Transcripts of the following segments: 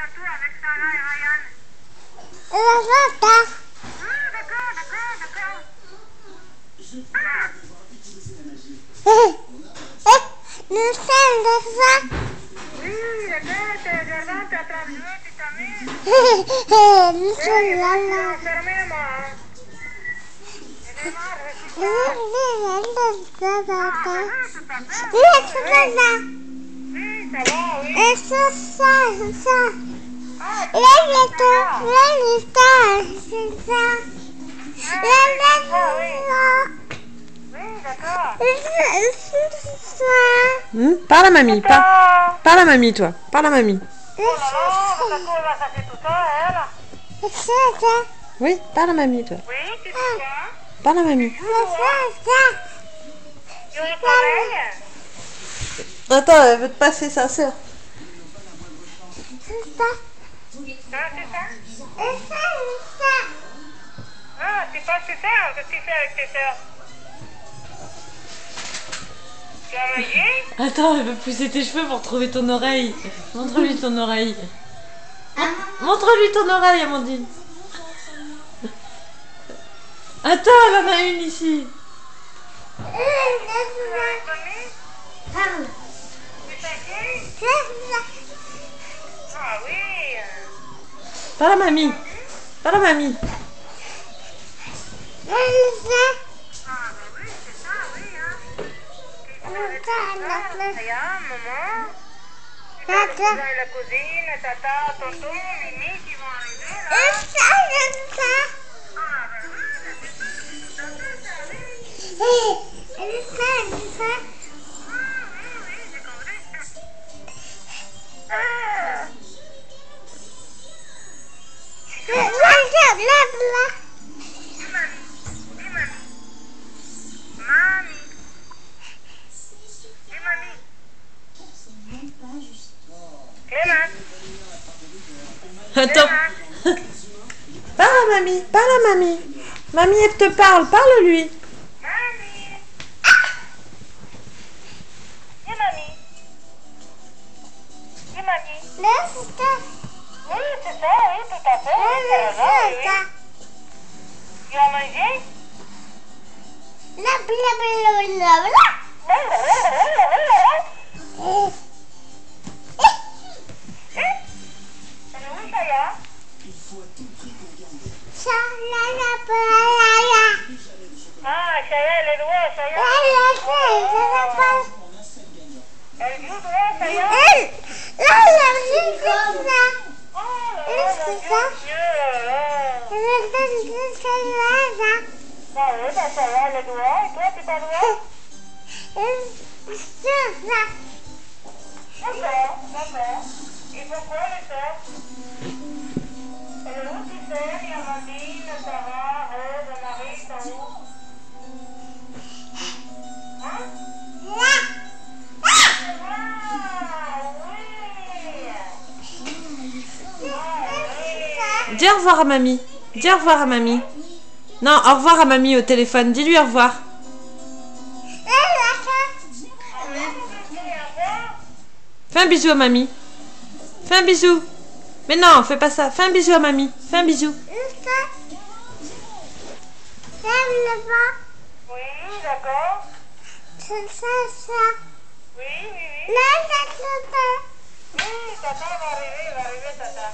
bientôt avec Sarah et Ryan. D'accord. D'accord. Le sang. Oui, d'accord, t'es au jardin, t'es en train de jouer, tu t'amuses. Le Je suis enfermée, moi. J'en ai marre, je suis pas. Oui, ça va, oui. Ah, tu es oui, d'accord. Parle à mamie. Parle à mamie, toi. Parle à mamie. Oh là là, ta cour va casser tout ça, elle. Oui, parle à mamie, toi. Oui, tu dis quoi? Parle à mamie. Tu es pareil? Attends, elle veut te passer sa sœur. C'est ça? Ah, tu passes tes sœurs? Qu'est-ce que tu fais avec tes sœurs? Tu as mangé? Attends, elle veut pousser tes cheveux pour trouver ton oreille. Montre-lui ton oreille. Montre-lui ton oreille, Amandine. Attends, elle en a une ici. Ah oui. Parle à mamie. Parle à mamie. Ah bah oui, c'est ça, oui, hein. Regarde, maman. La cousine, tata, tonton, Mimi qui vont arriver là. Ah bah oui, c'est ça, c'est tout à fait ça, oui. Ah oui, j'ai compris. Attends. Parle à mamie. Parle à mamie. Mamie, elle te parle. Parle-lui. Mamie. Dis mamie. Dis mamie. Oui, c'est ça, oui, tout à fait. Oui, t'as raison, oui. Tu as mangé? Elle est où, Chaya? Ah, Chaya, elle est loin, Chaya. Elle joue droit, Chaya. Oh là là, mon Dieu, bah oui, bah Chaya, elle est droit. Et toi, tu t'as droit? D'accord. Et pourquoi les sœurs? Elle est où, tes sœurs? Il y a Amandine, Sarah, Rose, Marie, sont où? Hein? Ah, oui! Dis au revoir à mamie. Dis au revoir à mamie. Non, au revoir à mamie au téléphone. Dis-lui au revoir. Fais un bisou à mamie. Fais un bisou. Mais non, fais pas ça. Fais un bisou à mamie. Fais un bisou. Oui, d'accord. Oui. Oui, tata va arriver, tata.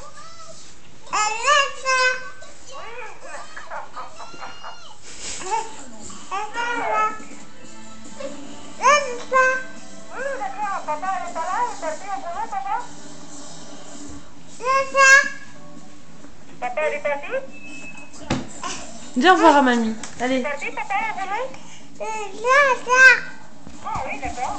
Oui, d'accord. Papa, elle est pas là, elle est partie au boulot, papa. Papa, elle est partie? Dis au revoir à mamie. Allez. Partie, papa, au boulot? Ah oui, d'accord.